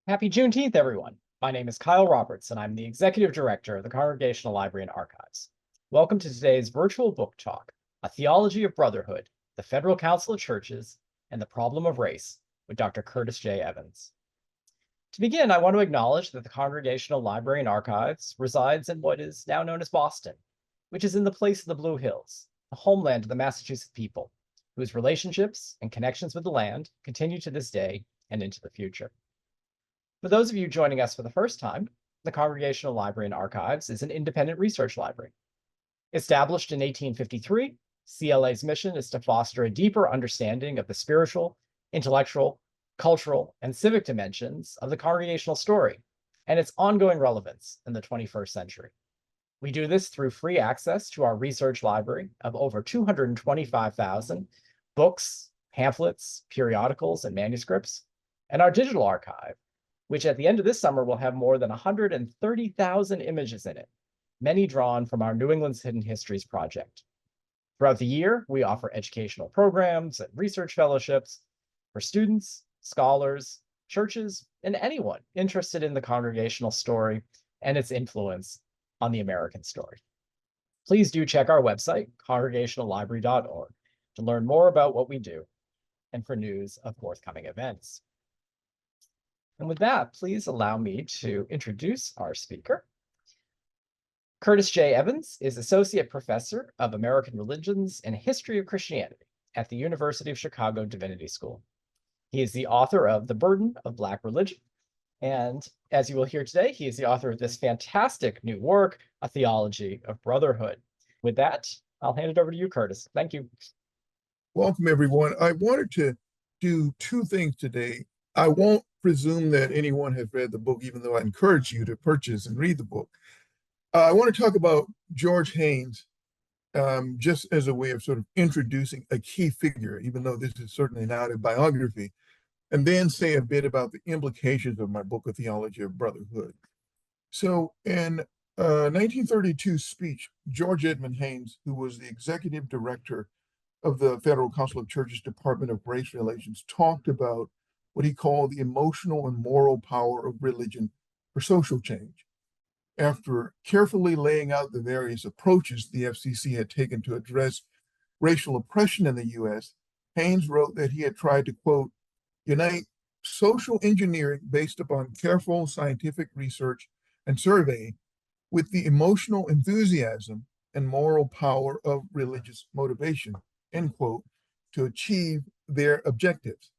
Happy Juneteenth, everyone. My name is Kyle Roberts, and I'm the Executive Director of the Congregational Library and Archives. Welcome to today's virtual book talk, A Theology of Brotherhood, the Federal Council of Churches, and the Problem of Race, with Dr. Curtis J. Evans. To begin, I want to acknowledge that the Congregational Library and Archives resides in what is now known as Boston, which is in the place of the Blue Hills, the homeland of the Massachusetts people, whose relationships and connections with the land continue to this day and into the future. For those of you joining us for the first time, the Congregational Library and Archives is an independent research library. Established in 1853, CLA's mission is to foster a deeper understanding of the spiritual, intellectual, cultural, and civic dimensions of the congregational story and its ongoing relevance in the 21st century. We do this through free access to our research library of over 225,000 books, pamphlets, periodicals, and manuscripts, and our digital archive, which at the end of this summer will have more than 130,000 images in it, many drawn from our New England's Hidden Histories project. Throughout the year, we offer educational programs and research fellowships for students, scholars, churches, and anyone interested in the congregational story and its influence on the American story. Please do check our website, congregationallibrary.org, to learn more about what we do and for news of forthcoming events. And with that, please allow me to introduce our speaker. Curtis J. Evans is Associate Professor of American Religions and History of Christianity at the University of Chicago Divinity School. He is the author of The Burden of Black Religion, and as you will hear today, he is the author of this fantastic new work, A Theology of Brotherhood. With that, I'll hand it over to you, Curtis. Thank you. Welcome, everyone. I wanted to do two things today. I won't presume that anyone has read the book, even though I encourage you to purchase and read the book. I want to talk about George Haynes just as a way of sort of introducing a key figure, even though this is certainly not a biography, and then say a bit about the implications of my book, A Theology of Brotherhood. So in 1932 speech, George Edmund Haynes, who was the executive director of the Federal Council of Churches Department of Race Relations, talked about what he called the emotional and moral power of religion for social change. After carefully laying out the various approaches the FCC had taken to address racial oppression in the US, Haynes wrote that he had tried to, quote, unite social engineering based upon careful scientific research and survey with the emotional enthusiasm and moral power of religious motivation, end quote, to achieve their objectives.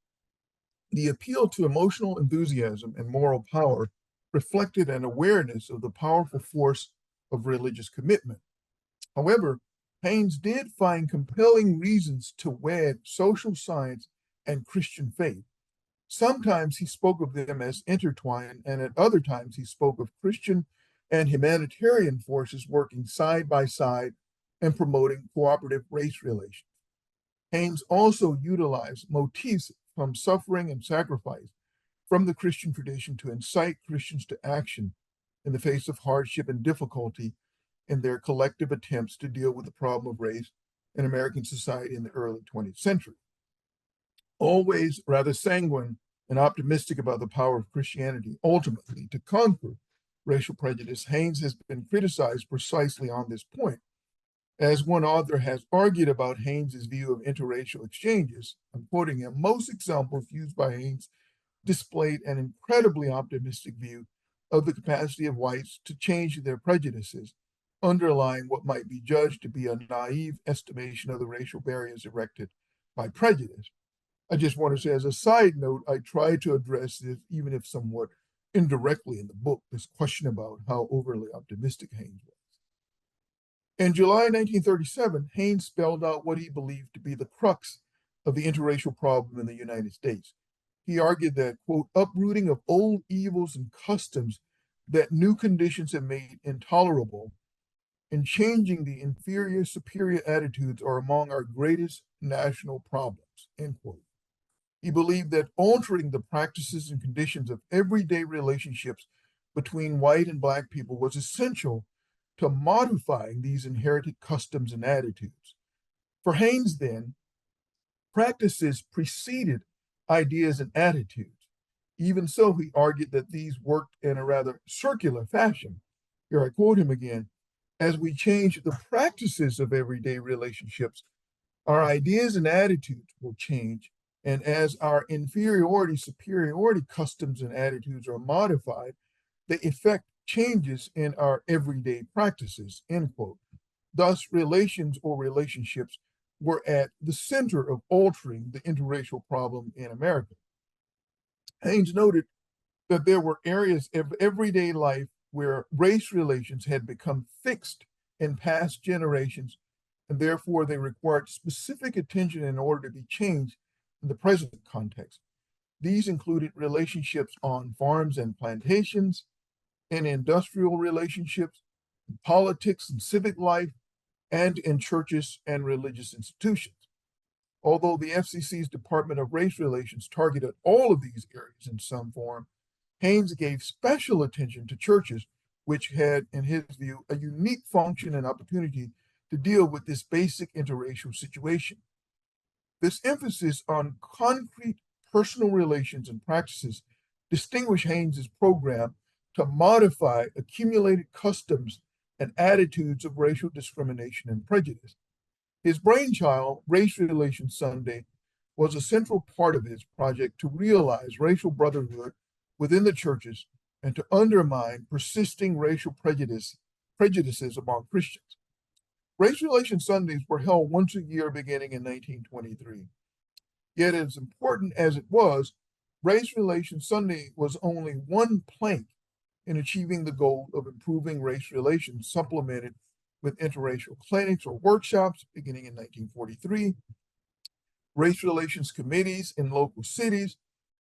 The appeal to emotional enthusiasm and moral power reflected an awareness of the powerful force of religious commitment. However, Haynes did find compelling reasons to wed social science and Christian faith. Sometimes he spoke of them as intertwined, and at other times he spoke of Christian and humanitarian forces working side by side and promoting cooperative race relations. Haynes also utilized motifs from suffering and sacrifice from the Christian tradition to incite Christians to action in the face of hardship and difficulty in their collective attempts to deal with the problem of race in American society in the early 20th century. Always rather sanguine and optimistic about the power of Christianity ultimately to conquer racial prejudice, Haynes has been criticized precisely on this point. As one author has argued about Haynes's view of interracial exchanges, I'm quoting him, most examples used by Haynes displayed an incredibly optimistic view of the capacity of whites to change their prejudices, underlying what might be judged to be a naive estimation of the racial barriers erected by prejudice. I just want to say, as a side note, I try to address this, even if somewhat indirectly in the book, this question about how overly optimistic Haynes was. In July 1937, Haynes spelled out what he believed to be the crux of the interracial problem in the United States. He argued that, quote, uprooting of old evils and customs that new conditions have made intolerable and changing the inferior superior attitudes are among our greatest national problems, end quote. He believed that altering the practices and conditions of everyday relationships between white and black people was essential to modifying these inherited customs and attitudes. For Haynes, then, practices preceded ideas and attitudes. Even so, he argued that these worked in a rather circular fashion. Here I quote him again. As we change the practices of everyday relationships, our ideas and attitudes will change. And as our inferiority, superiority customs and attitudes are modified, the effect changes in our everyday practices, end quote. Thus, relations or relationships were at the center of altering the interracial problem in America. Haynes noted that there were areas of everyday life where race relations had become fixed in past generations, and therefore they required specific attention in order to be changed in the present context. These included relationships on farms and plantations, in industrial relationships, in politics and civic life, and in churches and religious institutions. Although the FCC's Department of Race Relations targeted all of these areas in some form, Haynes gave special attention to churches, which had, in his view, a unique function and opportunity to deal with this basic interracial situation. This emphasis on concrete personal relations and practices distinguished Haynes's program to modify accumulated customs and attitudes of racial discrimination and prejudice. His brainchild, Race Relations Sunday, was a central part of his project to realize racial brotherhood within the churches and to undermine persisting racial prejudices among Christians. Race Relations Sundays were held once a year beginning in 1923. Yet, as important as it was, Race Relations Sunday was only one plank in achieving the goal of improving race relations, supplemented with interracial clinics or workshops beginning in 1943, race relations committees in local cities,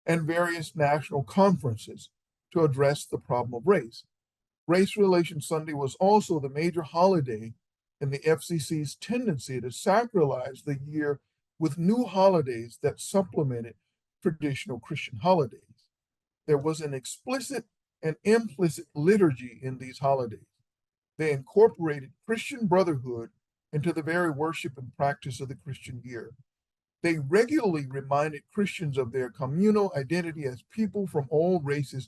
and various national conferences to address the problem of race. Race Relations Sunday was also the major holiday in the FCC's tendency to sacralize the year with new holidays that supplemented traditional Christian holidays. There was an explicit and implicit liturgy in these holidays. They incorporated Christian brotherhood into the very worship and practice of the Christian year. They regularly reminded Christians of their communal identity as people from all races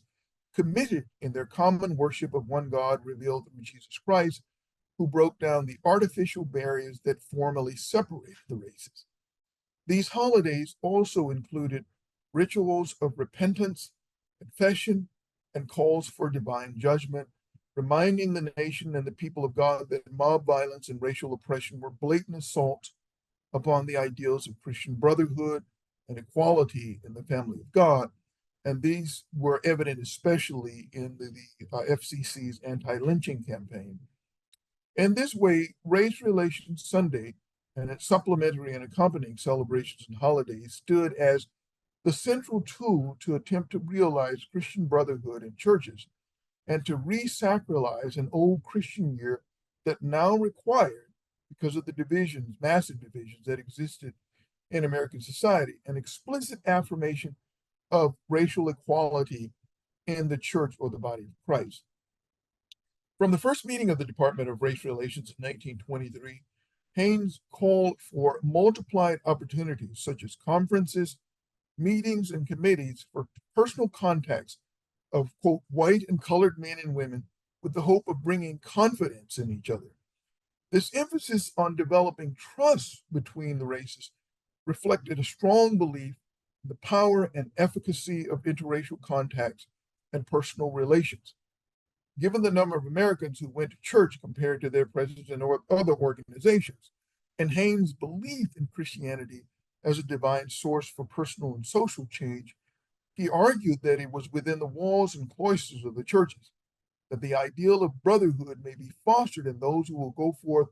committed in their common worship of one God revealed through Jesus Christ, who broke down the artificial barriers that formerly separated the races. These holidays also included rituals of repentance, confession, and calls for divine judgment, reminding the nation and the people of God that mob violence and racial oppression were blatant assaults upon the ideals of Christian brotherhood and equality in the family of God. And these were evident especially in the FCC's anti-lynching campaign. In this way, Race Relations Sunday and its supplementary and accompanying celebrations and holidays stood as the central tool to attempt to realize Christian brotherhood in churches and to re-sacralize an old Christian year that now required, because of the divisions, massive divisions that existed in American society, an explicit affirmation of racial equality in the church or the body of Christ. From the first meeting of the Department of Race Relations in 1923, Haynes called for multiplied opportunities such as conferences, meetings, and committees for personal contacts of, quote, white and colored men and women with the hope of bringing confidence in each other. This emphasis on developing trust between the races reflected a strong belief in the power and efficacy of interracial contacts and personal relations. Given the number of Americans who went to church compared to their presence in other organizations, and Haynes' belief in Christianity as a divine source for personal and social change, he argued that it was within the walls and cloisters of the churches that the ideal of brotherhood may be fostered in those who will go forth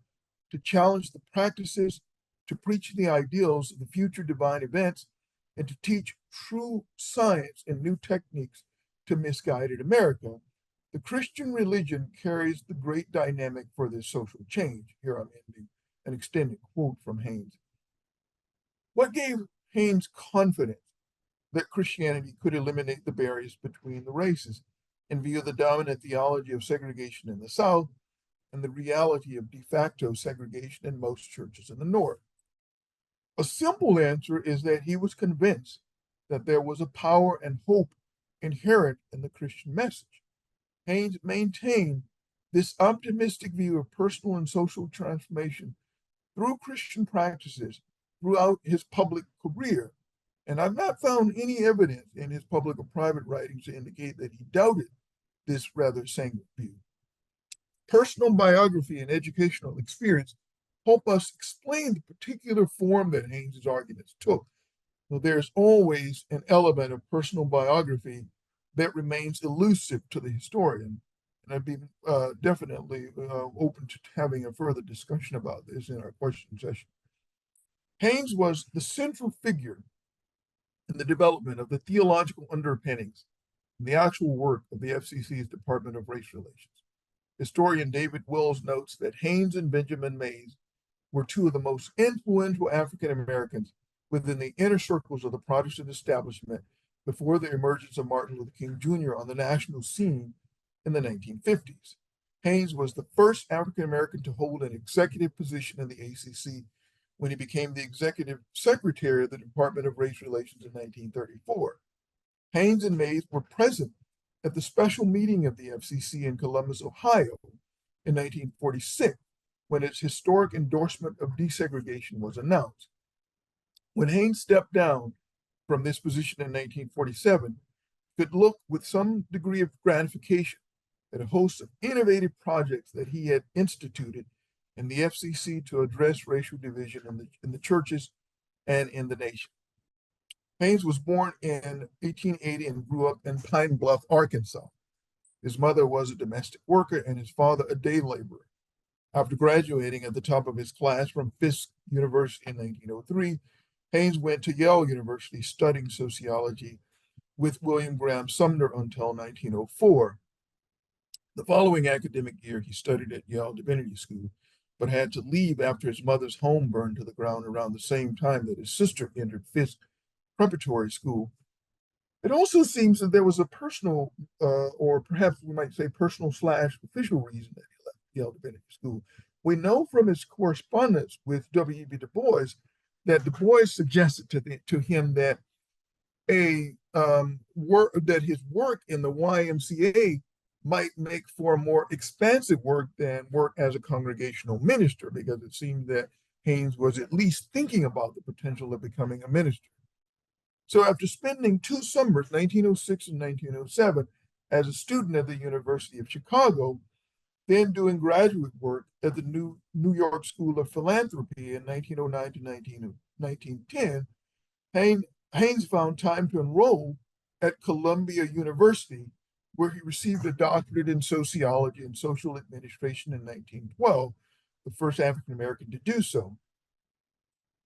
to challenge the practices, to preach the ideals of the future divine events, and to teach true science and new techniques to misguided America. The Christian religion carries the great dynamic for this social change. Here I'm ending an extended quote from Haynes. What gave Haynes confidence that Christianity could eliminate the barriers between the races in view of the dominant theology of segregation in the South and the reality of de facto segregation in most churches in the North? A simple answer is that he was convinced that there was a power and hope inherent in the Christian message. Haynes maintained this optimistic view of personal and social transformation through Christian practices throughout his public career. And I've not found any evidence in his public or private writings to indicate that he doubted this rather sanguine view. Personal biography and educational experience help us explain the particular form that Haynes's arguments took. So there's always an element of personal biography that remains elusive to the historian. And I'd be definitely open to having a further discussion about this in our question session. Haynes was the central figure in the development of the theological underpinnings and the actual work of the FCC's Department of Race Relations. Historian David Wells notes that Haynes and Benjamin Mays were two of the most influential African Americans within the inner circles of the Protestant establishment before the emergence of Martin Luther King Jr. on the national scene in the 1950s. Haynes was the first African American to hold an executive position in the ACC when he became the executive secretary of the Department of Race Relations in 1934. Haynes and Mays were present at the special meeting of the FCC in Columbus, Ohio in 1946, when its historic endorsement of desegregation was announced. When Haynes stepped down from this position in 1947, he could look with some degree of gratification at a host of innovative projects that he had instituted in the FCC to address racial division in the churches and in the nation. Haynes was born in 1880 and grew up in Pine Bluff, Arkansas. His mother was a domestic worker and his father a day laborer. After graduating at the top of his class from Fisk University in 1903, Haynes went to Yale University studying sociology with William Graham Sumner until 1904. The following academic year, he studied at Yale Divinity School, but had to leave after his mother's home burned to the ground around the same time that his sister entered Fisk Preparatory School. It also seems that there was a personal, or perhaps we might say personal / official reason that he left Yale Divinity School. We know from his correspondence with W.E.B. Du Bois that Du Bois suggested to him that that his work in the YMCA might make for a more expansive work than work as a congregational minister, because it seemed that Haynes was at least thinking about the potential of becoming a minister. So after spending 2 summers, 1906 and 1907, as a student at the University of Chicago, then doing graduate work at the New York School of Philanthropy in 1909 to 1910, Haynes found time to enroll at Columbia University, where he received a doctorate in sociology and social administration in 1912, the first African American to do so.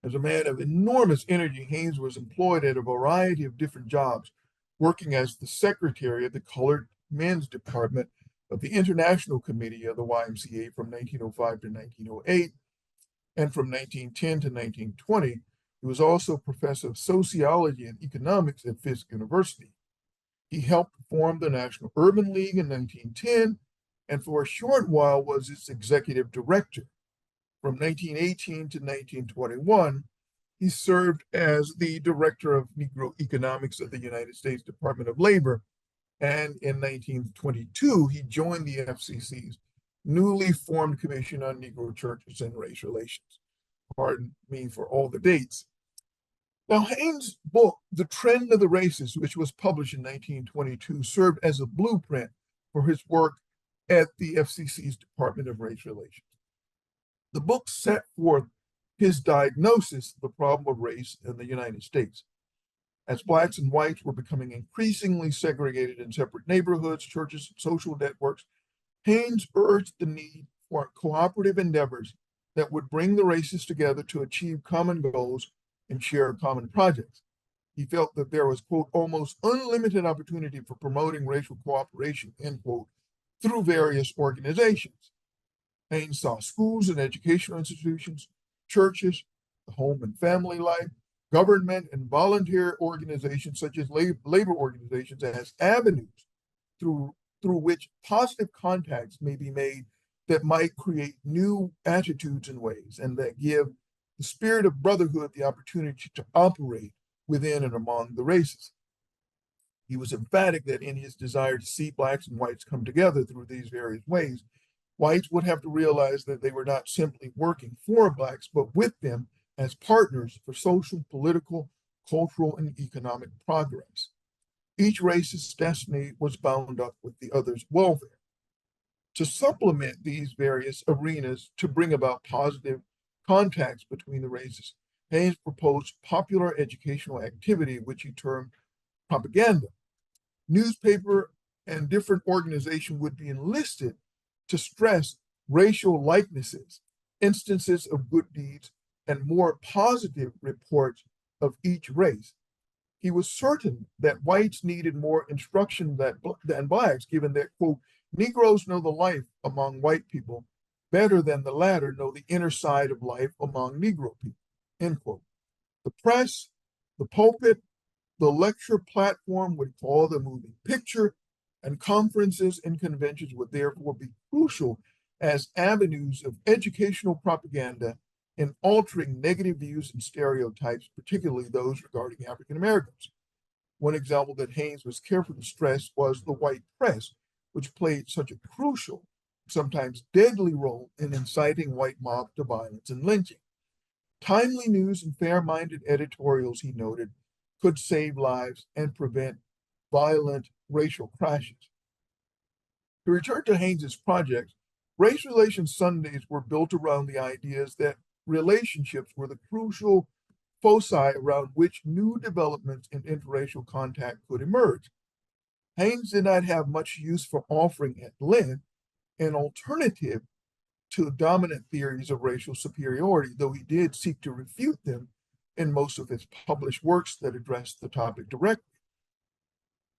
As a man of enormous energy, Haynes was employed at a variety of different jobs, working as the secretary of the Colored Men's Department of the International Committee of the YMCA from 1905 to 1908, and from 1910 to 1920. He was also professor of sociology and economics at Fisk University. He helped form the National Urban League in 1910, and for a short while was its executive director. From 1918 to 1921, he served as the director of Negro economics at the United States Department of Labor. And in 1922, he joined the FCC's newly formed Commission on Negro Churches and Race Relations. Pardon me for all the dates. Now, Haynes' book, The Trend of the Races, which was published in 1922, served as a blueprint for his work at the FCC's Department of Race Relations. The book set forth his diagnosis of the problem of race in the United States. As Blacks and whites were becoming increasingly segregated in separate neighborhoods, churches, and social networks, Haynes urged the need for cooperative endeavors that would bring the races together to achieve common goals and share common projects. He felt that there was, quote, almost unlimited opportunity for promoting racial cooperation, end quote, through various organizations. Haynes saw schools and educational institutions, churches, the home and family life, government, and volunteer organizations such as labor organizations as avenues through which positive contacts may be made that might create new attitudes and ways, and that give the spirit of brotherhood the opportunity to operate within and among the races. He was emphatic that in his desire to see blacks and whites come together through these various ways, whites would have to realize that they were not simply working for blacks, but with them as partners for social, political, cultural, and economic progress. Each race's destiny was bound up with the other's welfare. To supplement these various arenas to bring about positive contacts between the races, Haynes proposed popular educational activity, which he termed propaganda. Newspaper and different organizations would be enlisted to stress racial likenesses, instances of good deeds, and more positive reports of each race. He was certain that whites needed more instruction than blacks, given that, quote, Negroes know the life among white people better than the latter know the inner side of life among Negro people, end quote. The press, the pulpit, the lecture platform would follow the moving picture, and conferences and conventions would therefore be crucial as avenues of educational propaganda in altering negative views and stereotypes, particularly those regarding African Americans. One example that Haynes was careful to stress was the white press, which played such a crucial, sometimes deadly role in inciting white mob to violence and lynching. Timely news and fair-minded editorials, he noted, could save lives and prevent violent racial crashes. To return to Haynes's project, Race Relations Sundays were built around the ideas that relationships were the crucial foci around which new developments in interracial contact could emerge. Haynes did not have much use for offering at length an alternative to dominant theories of racial superiority, though he did seek to refute them in most of his published works that addressed the topic directly.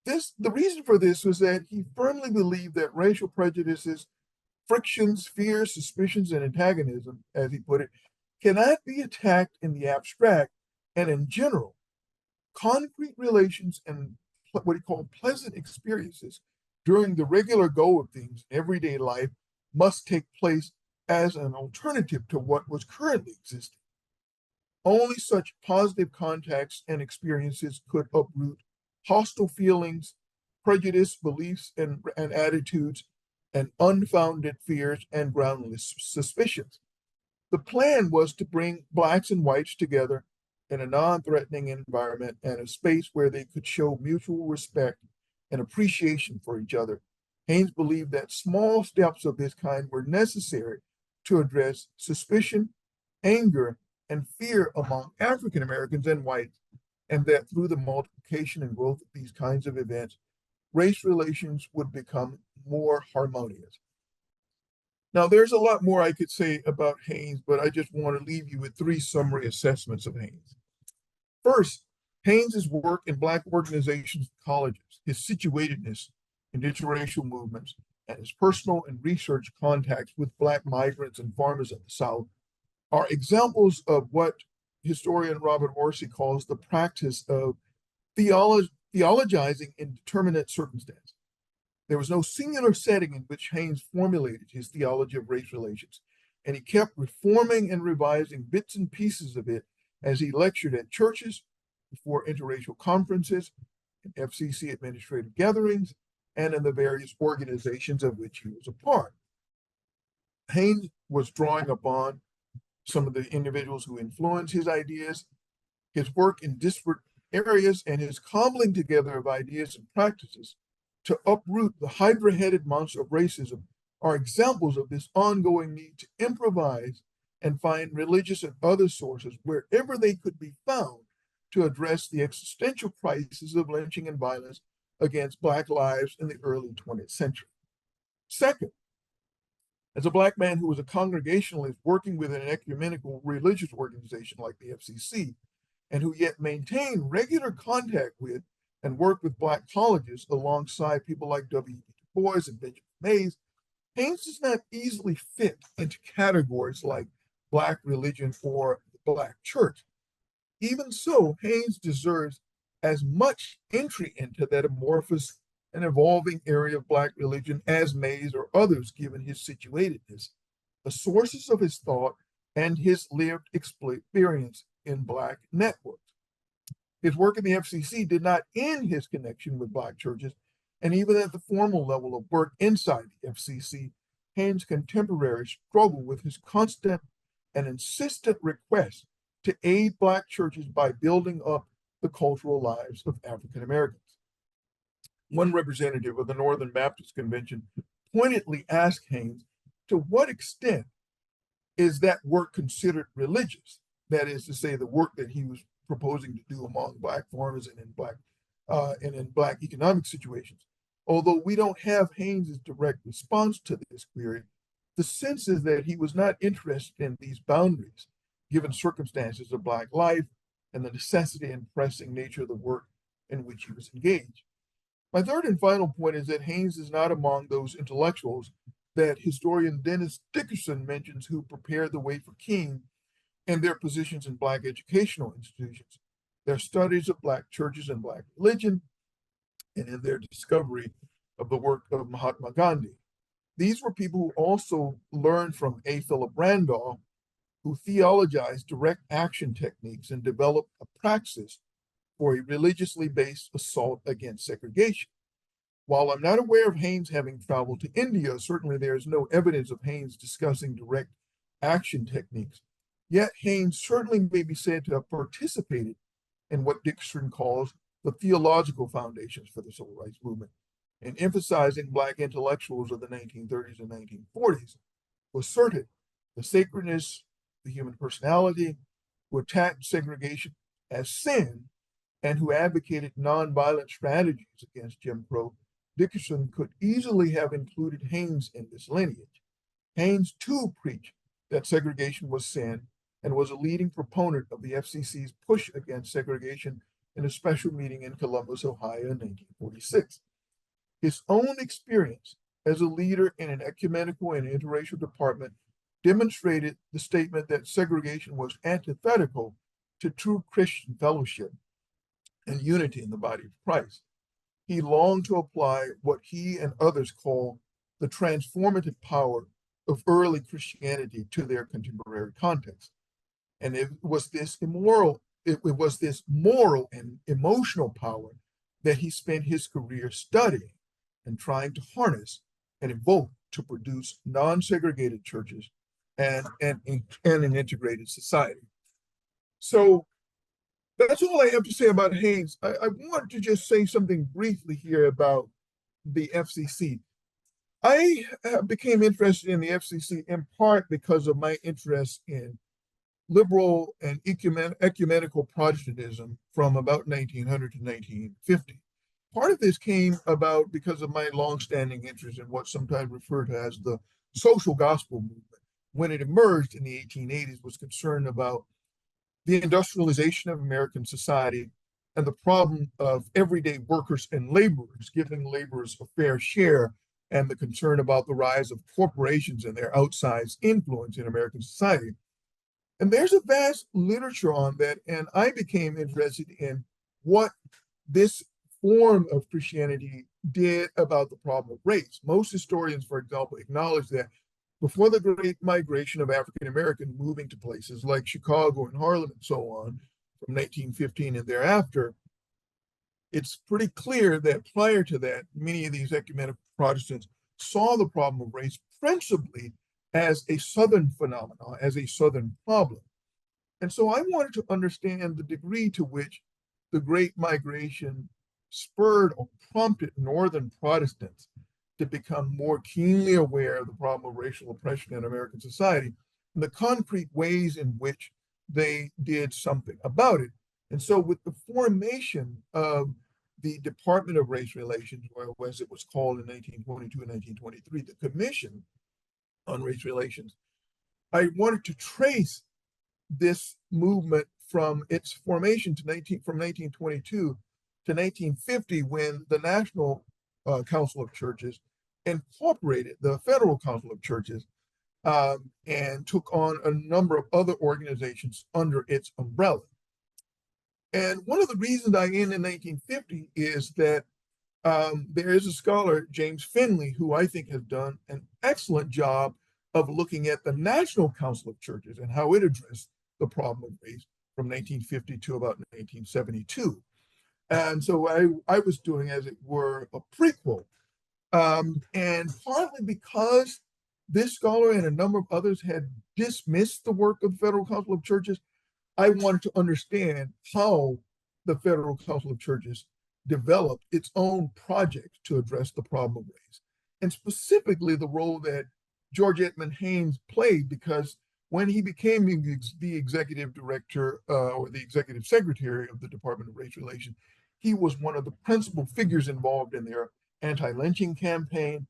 The reason for this was that he firmly believed that racial prejudices, frictions, fears, suspicions, and antagonism, as he put it, cannot be attacked in the abstract, and in general, concrete relations and what he called pleasant experiences during the regular go of things in everyday life must take place as an alternative to what was currently existing. Only such positive contacts and experiences could uproot hostile feelings, prejudice, beliefs, and attitudes, and unfounded fears and groundless suspicions. The plan was to bring blacks and whites together in a non-threatening environment and a space where they could show mutual respect and appreciation for each other. Haynes believed that small steps of this kind were necessary to address suspicion, anger, and fear among African Americans and whites, and that through the multiplication and growth of these kinds of events, race relations would become more harmonious. Now, there's a lot more I could say about Haynes, but I just want to leave you with three summary assessments of Haynes. First, Haynes's work in Black organizations and colleges, his situatedness in interracial movements, and his personal and research contacts with Black migrants and farmers of the South are examples of what historian Robert Orsi calls the practice of theologizing in determinate circumstance. There was no singular setting in which Haynes formulated his theology of race relations, and he kept reforming and revising bits and pieces of it as he lectured at churches, before interracial conferences, in FCC administrative gatherings, and in the various organizations of which he was a part. Haynes was drawing upon some of the individuals who influenced his ideas, his work in disparate areas, and his cobbling together of ideas and practices to uproot the hydra-headed monster of racism are examples of this ongoing need to improvise and find religious and other sources wherever they could be found to address the existential crisis of lynching and violence against Black lives in the early 20th century. Second, as a Black man who was a congregationalist working within an ecumenical religious organization like the FCC, and who yet maintained regular contact with and worked with Black colleges alongside people like W.E.B. Du Bois and Benjamin Mays, Haynes does not easily fit into categories like Black religion or the Black church. Even so, Haynes deserves as much entry into that amorphous and evolving area of Black religion as Mays or others, given his situatedness, the sources of his thought, and his lived experience in Black networks. His work in the FCC did not end his connection with Black churches, and even at the formal level of work inside the FCC, Haynes' contemporaries struggled with his constant and insistent request to aid Black churches by building up the cultural lives of African Americans. One representative of the Northern Baptist Convention pointedly asked Haynes, to what extent is that work considered religious? That is to say, the work that he was proposing to do among Black farmers and in Black economic situations. Although we don't have Haynes's direct response to this query, the sense is that he was not interested in these boundaries, given circumstances of Black life and the necessity and pressing nature of the work in which he was engaged. My third and final point is that Haynes is not among those intellectuals that historian Dennis Dickerson mentions who prepared the way for King and their positions in Black educational institutions, their studies of Black churches and Black religion, and in their discovery of the work of Mahatma Gandhi. These were people who also learned from A. Philip Randolph, who theologized direct action techniques and developed a praxis for a religiously based assault against segregation. While I'm not aware of Haynes having traveled to India, certainly there is no evidence of Haynes discussing direct action techniques. Yet Haynes certainly may be said to have participated in what Dickerson calls the theological foundations for the civil rights movement, and emphasizing Black intellectuals of the 1930s and 1940s, who asserted the sacredness, the human personality, who attacked segregation as sin, and who advocated nonviolent strategies against Jim Crow. Dickerson could easily have included Haynes in this lineage. Haynes too preached that segregation was sin and was a leading proponent of the FCC's push against segregation in a special meeting in Columbus, Ohio in 1946. His own experience as a leader in an ecumenical and interracial department demonstrated the statement that segregation was antithetical to true Christian fellowship and unity in the body of Christ. He longed to apply what he and others call the transformative power of early Christianity to their contemporary context. And it was this moral and emotional power that he spent his career studying and trying to harness and evoke to produce non-segregated churches and an integrated society. So that's all I have to say about Haynes. I want to just say something briefly here about the FCC. I became interested in the FCC in part because of my interest in liberal and ecumenical Protestantism from about 1900 to 1950. Part of this came about because of my longstanding interest in what's sometimes referred to as the social gospel movement. When it emerged in the 1880s, was concerned about the industrialization of American society and the problem of everyday workers and laborers, giving laborers a fair share, and the concern about the rise of corporations and their outsized influence in American society. And there's a vast literature on that, and I became interested in what this form of Christianity did about the problem of race. Most historians, for example, acknowledge that before the Great Migration of African Americans moving to places like Chicago and Harlem and so on, from 1915 and thereafter, it's pretty clear that prior to that, many of these ecumenical Protestants saw the problem of race principally as a Southern phenomenon, as a Southern problem. And so I wanted to understand the degree to which the Great Migration spurred or prompted Northern Protestants to become more keenly aware of the problem of racial oppression in American society and the concrete ways in which they did something about it. And so with the formation of the Department of Race Relations, or as it was called in 1922 and 1923, the Commission on Race Relations, I wanted to trace this movement from its formation from 1922 to 1950, when the National Council of Churches incorporated the Federal Council of Churches and took on a number of other organizations under its umbrella. And one of the reasons I end in 1950 is that there is a scholar, James Finley, who I think has done an excellent job of looking at the National Council of Churches and how it addressed the problem of race from 1950 to about 1972. And so I was doing, as it were, a prequel. And partly because this scholar and a number of others had dismissed the work of the Federal Council of Churches, I wanted to understand how the Federal Council of Churches developed its own project to address the problem of race, and specifically the role that George Edmund Haynes played, because when he became the executive director or the executive secretary of the Department of Race Relations, he was one of the principal figures involved in their anti-lynching campaign,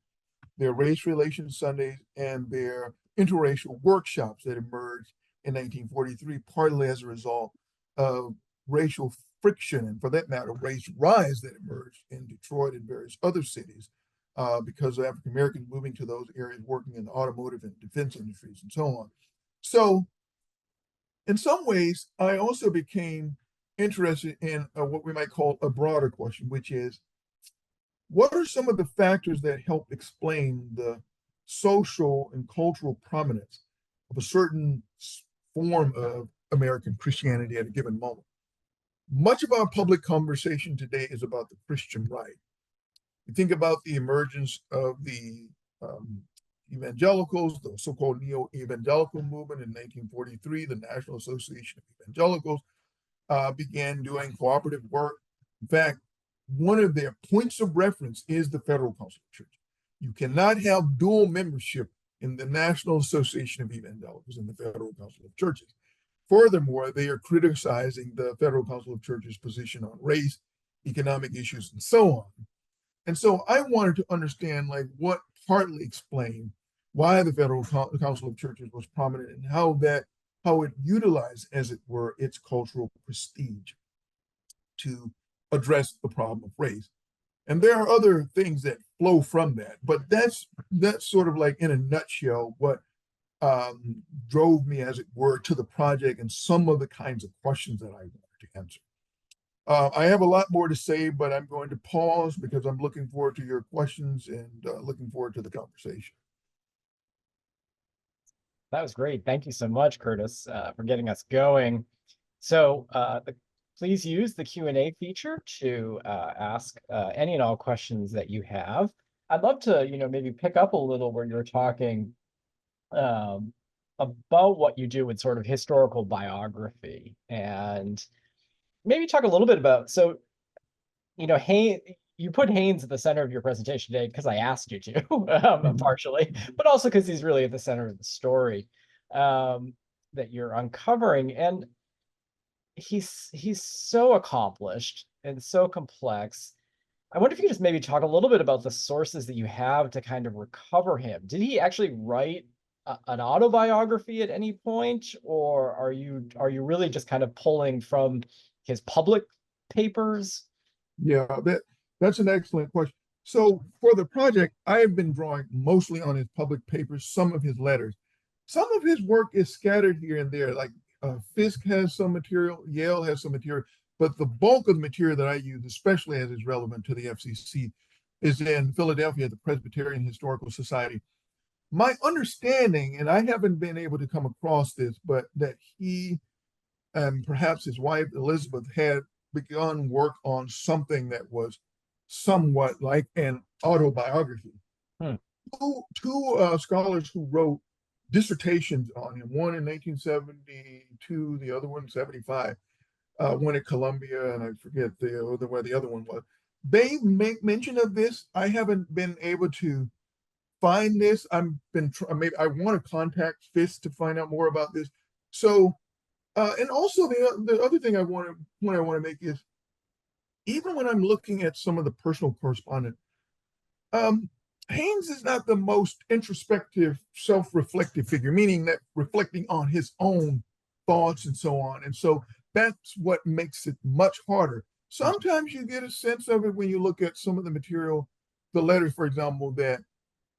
their race relations Sundays, and their interracial workshops that emerged in 1943, partly as a result of racial friction, and for that matter, race riots that emerged in Detroit and various other cities because of African Americans moving to those areas, working in the automotive and defense industries and so on. So in some ways, I also became interested in what we might call a broader question, which is, what are some of the factors that help explain the social and cultural prominence of a certain form of American Christianity at a given moment? Much of our public conversation today is about the Christian right. You think about the emergence of the evangelicals, the so-called neo-evangelical movement in 1943, the National Association of Evangelicals began doing cooperative work. In fact, one of their points of reference is the Federal Council of Churches. You cannot have dual membership in the National Association of Evangelicals and the Federal Council of Churches. Furthermore, they are criticizing the Federal Council of Churches' position on race, economic issues, and so on. And so I wanted to understand, like, what partly explained why the Federal Council of Churches was prominent and how it utilized, as it were, its cultural prestige to address the problem of race. And there are other things that flow from that, but that's sort of like, in a nutshell, what drove me, as it were, to the project and some of the kinds of questions that I wanted to answer. I have a lot more to say, but I'm going to pause because I'm looking forward to your questions and looking forward to the conversation. That was great. Thank you so much, Curtis, for getting us going. So please use the Q&A feature to ask any and all questions that you have. I'd love to, maybe pick up a little where you're talking about what you do with sort of historical biography, and maybe talk a little bit about, so, Haynes, you put Haynes at the center of your presentation today because I asked you to, partially, but also because he's really at the center of the story that you're uncovering. And he's so accomplished and so complex. I wonder if you could just maybe talk a little bit about the sources that you have to kind of recover him. Did he actually write an autobiography at any point, or are you really just kind of pulling from his public papers? Yeah, that's an excellent question. So for the project, I have been drawing mostly on his public papers, some of his letters. Some of his work is scattered here and there, like Fisk has some material, Yale has some material, but the bulk of the material that I use, especially as is relevant to the FCC, is in Philadelphia at the Presbyterian Historical Society. My understanding, and I haven't been able to come across this, but that he and perhaps his wife Elizabeth had begun work on something that was somewhat like an autobiography. Two scholars who wrote dissertations on him, one in 1972, the other one in 75, one at Columbia, and I forget where the other one was. They make mention of this. I haven't been able to find this. Maybe I want to contact Fisk to find out more about this. So, and also the other thing I want to make is, even when I'm looking at some of the personal correspondence, Haynes is not the most introspective, self-reflective figure, meaning that reflecting on his own thoughts and so on. And so that's what makes it much harder. Sometimes you get a sense of it when you look at some of the material, the letters, for example, that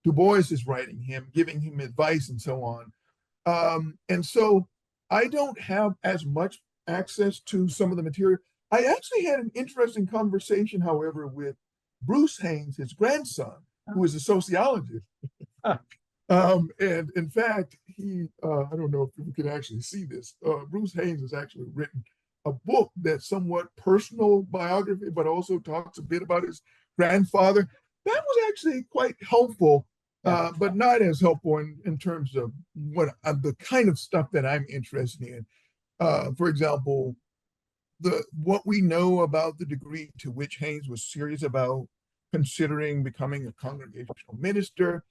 Du Bois is writing him, giving him advice and so on. And so I don't have as much access to some of the material. I actually had an interesting conversation, however, with Bruce Haynes, his grandson, who is a sociologist. And in fact, I don't know if people can actually see this. Bruce Haynes has actually written a book that's somewhat personal biography, but also talks a bit about his grandfather. That was actually quite helpful, Yeah. but not as helpful in terms of the kind of stuff that I'm interested in. For example, what we know about the degree to which Haynes was serious about considering becoming a congregational minister.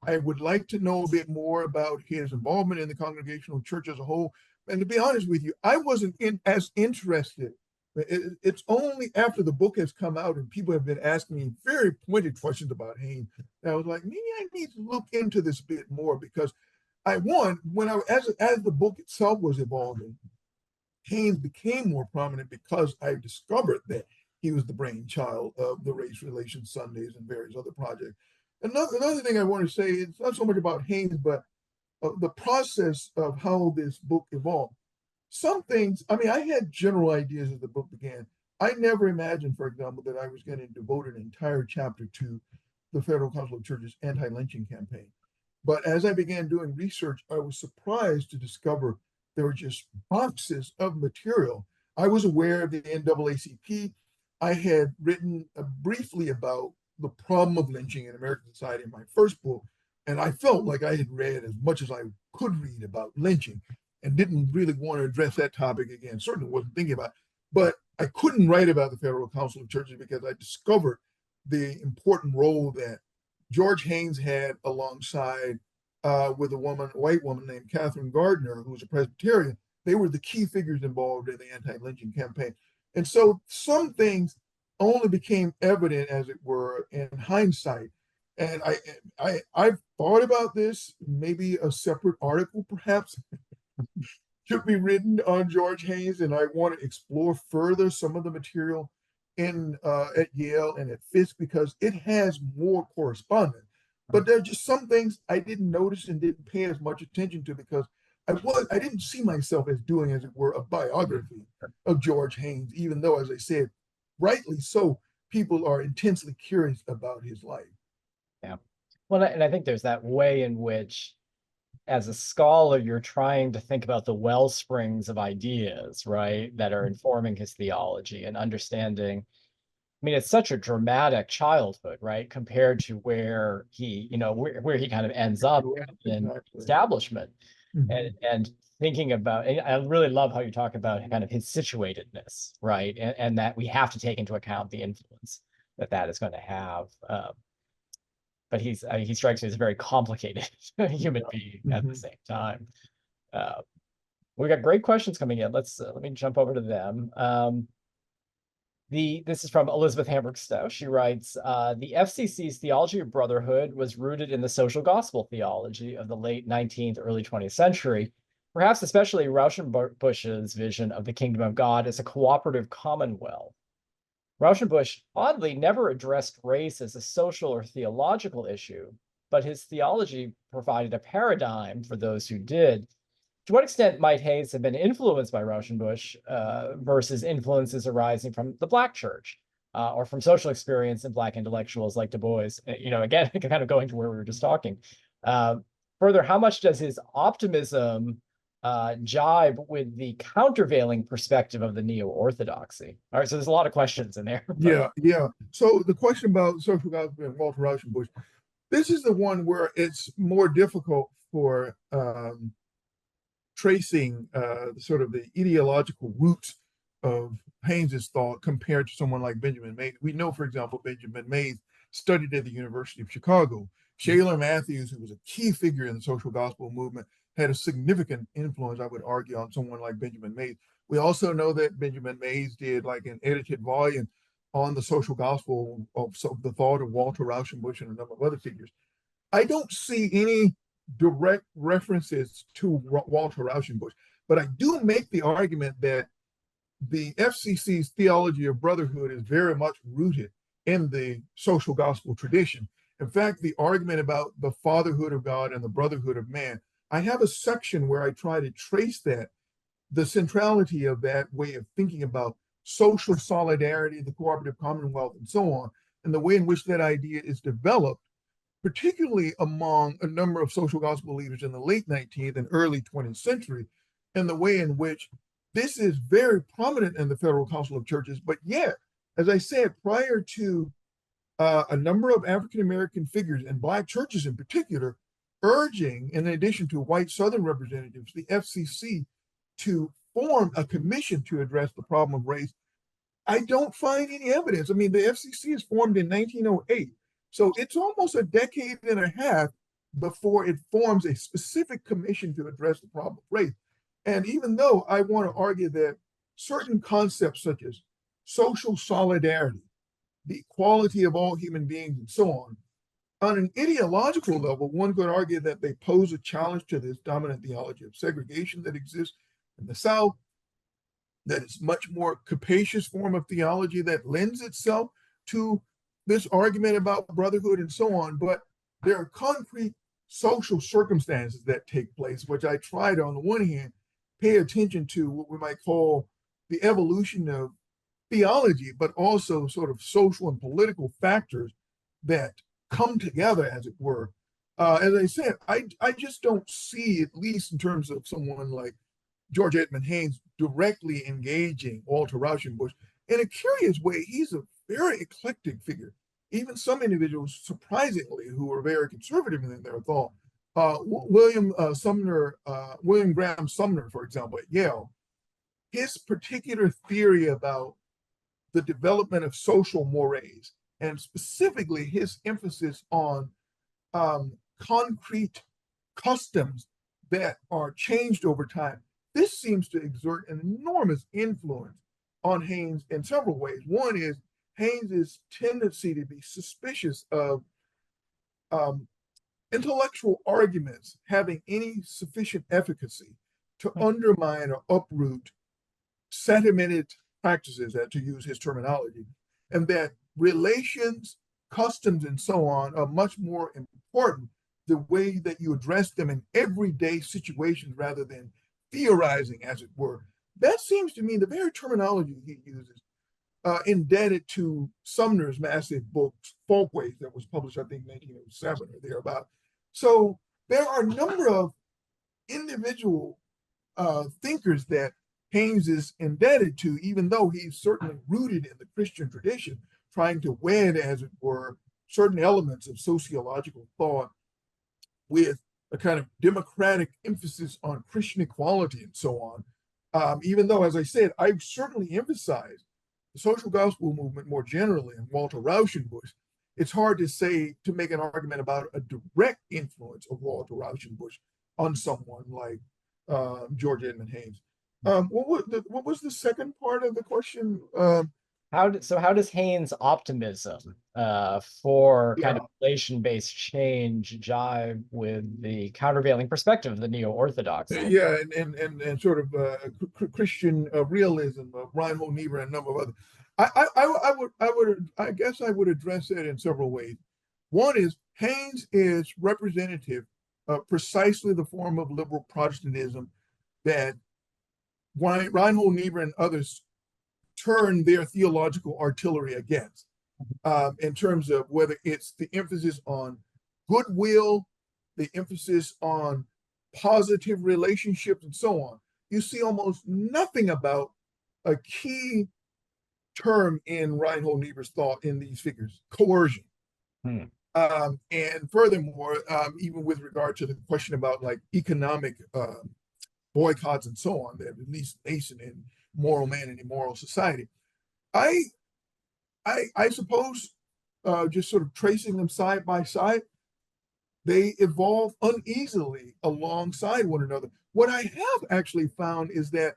I would like to know a bit more about his involvement in the congregational church as a whole. And to be honest with you, I wasn't as interested. It's only after the book has come out and people have been asking me very pointed questions about Haynes that I was like, maybe I need to look into this a bit more because as the book itself was evolving, Haynes became more prominent because I discovered that he was the brainchild of the Race Relations Sundays and various other projects. Another thing I want to say is not so much about Haynes, but the process of how this book evolved. Some things, I mean, I had general ideas as the book began. I never imagined, for example, that I was going to devote an entire chapter to the Federal Council of Churches anti-lynching campaign. But as I began doing research, I was surprised to discover there were just boxes of material. I was aware of the NAACP. I had written briefly about the problem of lynching in American society in my first book, and I felt like I had read as much as I could read about lynching and didn't really want to address that topic again. Certainly wasn't thinking about it. But I couldn't write about the Federal Council of Churches because I discovered the important role that George Haynes had alongside with a white woman named Catherine Gardner, who was a Presbyterian. They were the key figures involved in the anti-lynching campaign. And so some things only became evident, as it were, in hindsight. And I've thought about this, maybe a separate article perhaps should be written on George Haynes, and I want to explore further some of the material in at Yale and at Fisk because it has more correspondence. But there are just some things I didn't notice and didn't pay as much attention to because I didn't see myself as doing, as it were, a biography of George Haynes, even though, as I said, rightly so, people are intensely curious about his life. Yeah. Well, and I think there's that way in which, as a scholar, you're trying to think about the well springs of ideas, right, that are informing his theology and understanding. I mean, it's such a dramatic childhood, right, compared to where he, where he kind of ends up in establishment. And thinking about, and I really love how you talk about kind of his situatedness, right, and that we have to take into account the influence that is going to have. But he strikes me as a very complicated human being at the same time. We got great questions coming in. Let me jump over to them. This is from Elizabeth Hamburg Stowe. She writes, the FCC's Theology of Brotherhood was rooted in the social gospel theology of the late 19th, early 20th century, perhaps especially Rauschenbusch's vision of the kingdom of God as a cooperative commonwealth. Rauschenbusch oddly never addressed race as a social or theological issue, but his theology provided a paradigm for those who did. To what extent might Haynes have been influenced by Rauschenbusch versus influences arising from the Black church or from social experience in Black intellectuals like Du Bois? Again, kind of going to where we were just talking. Further, how much does his optimism jibe with the countervailing perspective of the neo-orthodoxy? All right, so there's a lot of questions in there. Yeah. So the question about social gospel and Walter Rauschenbusch, this is the one where it's more difficult for tracing sort of the ideological roots of Haynes's thought compared to someone like Benjamin Mays. We know, for example, Benjamin Mays studied at the University of Chicago. Shaler Matthews, who was a key figure in the social gospel movement, had a significant influence, I would argue, on someone like Benjamin Mays. We also know that Benjamin Mays did like an edited volume on the social gospel of the thought of Walter Rauschenbusch and a number of other figures. I don't see any direct references to Walter Rauschenbusch, but I do make the argument that the FCC's Theology of Brotherhood is very much rooted in the social gospel tradition. In fact, the argument about the fatherhood of God and the brotherhood of man, I have a section where I try to trace that, the centrality of that way of thinking about social solidarity, the cooperative commonwealth, and so on, and the way in which that idea is developed particularly among a number of social gospel leaders in the late 19th and early 20th century, and the way in which this is very prominent in the Federal Council of Churches. But yet, as I said, prior to a number of African American figures and Black churches in particular urging, in addition to white Southern representatives, the FCC to form a commission to address the problem of race, I don't find any evidence. I mean, the FCC is formed in 1908, so it's almost a decade and a half before it forms a specific commission to address the problem of race. And even though I want to argue that certain concepts such as social solidarity, the equality of all human beings, and so on an ideological level, one could argue that they pose a challenge to this dominant theology of segregation that exists in the South, that is much more capacious form of theology that lends itself to this argument about brotherhood and so on. But there are concrete social circumstances that take place, which I try to, on the one hand, pay attention to what we might call the evolution of theology, but also sort of social and political factors that come together, as it were. As I said, I just don't see, at least in terms of someone like George Edmund Haynes, directly engaging Walter Rauschenbusch. In a curious way, he's a very eclectic figure. Even some individuals, surprisingly, who are very conservative in their thought, William Graham Sumner, for example, at Yale, his particular theory about the development of social mores, and specifically his emphasis on concrete customs that are changed over time. This seems to exert an enormous influence on Haynes in several ways. One is Haynes's tendency to be suspicious of intellectual arguments having any sufficient efficacy to undermine or uproot sedimented practices, to use his terminology, and that relations, customs, and so on are much more important, the way that you address them in everyday situations rather than theorizing, as it were. That seems to me the very terminology he uses, indebted to Sumner's massive book, Folkways, that was published, I think, 1907 or thereabout. So there are a number of individual thinkers that Haynes is indebted to, even though he's certainly rooted in the Christian tradition, trying to wed, as it were, certain elements of sociological thought with a kind of democratic emphasis on Christian equality and so on. Even though, as I said, I certainly emphasize the social gospel movement more generally and Walter Rauschenbusch, it's hard to say, to make an argument about a direct influence of Walter Rauschenbusch on someone like George Edmund Haynes. What was the second part of the question? How does Haynes' optimism for kind of relation-based change jive with the countervailing perspective of the neo-orthodoxy? Yeah, and sort of Christian realism of Reinhold Niebuhr and a number of others. I guess I would address that in several ways. One is Haynes is representative of precisely the form of liberal Protestantism that Reinhold Niebuhr and others turn their theological artillery against, in terms of whether it's the emphasis on goodwill, the emphasis on positive relationships, and so on. You see almost nothing about a key term in Reinhold Niebuhr's thought in these figures: coercion. And furthermore, even with regard to the question about like economic boycotts and so on, that at least nascent in moral man and immoral society. I suppose, just sort of tracing them side by side, they evolve uneasily alongside one another. What I have actually found is that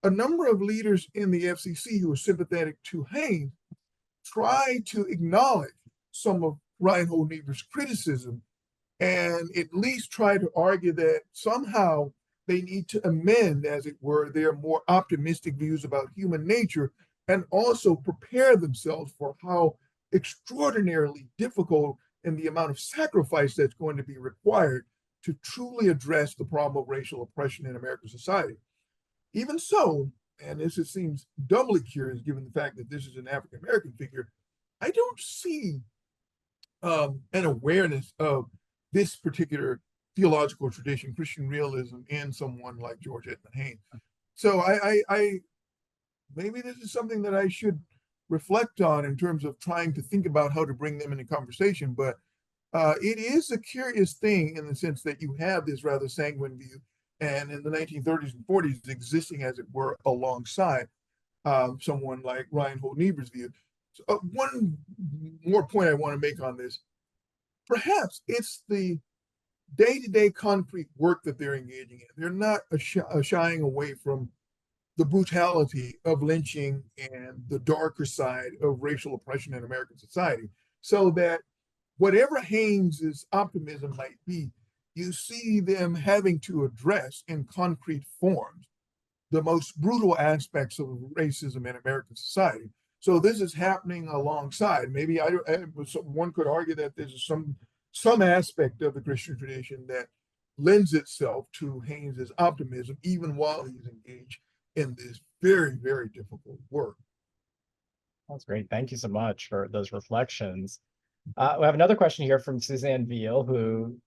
a number of leaders in the FCC who are sympathetic to Haynes try to acknowledge some of Reinhold Niebuhr's criticism and at least try to argue that somehow they need to amend, as it were, their more optimistic views about human nature and also prepare themselves for how extraordinarily difficult and the amount of sacrifice that's going to be required to truly address the problem of racial oppression in American society. Even so, and this seems doubly curious given the fact that this is an African American figure, I don't see an awareness of this particular theological tradition, Christian realism, in someone like George Edmund Haynes. So I maybe this is something that I should reflect on in terms of trying to think about how to bring them into conversation. But it is a curious thing in the sense that you have this rather sanguine view, and in the 1930s and 40s, existing as it were alongside someone like Reinhold Niebuhr's view. So, one more point I want to make on this. Perhaps it's the day-to-day concrete work that they're engaging in. They're not shying away from the brutality of lynching and the darker side of racial oppression in American society. So that whatever Haynes's optimism might be, you see them having to address in concrete forms the most brutal aspects of racism in American society. So this is happening alongside. Maybe one could argue that there's some aspect of the Christian tradition that lends itself to Haynes's optimism, even while he's engaged in this very, very difficult work. That's great. Thank you so much for those reflections. We have another question here from Suzanne Veal, who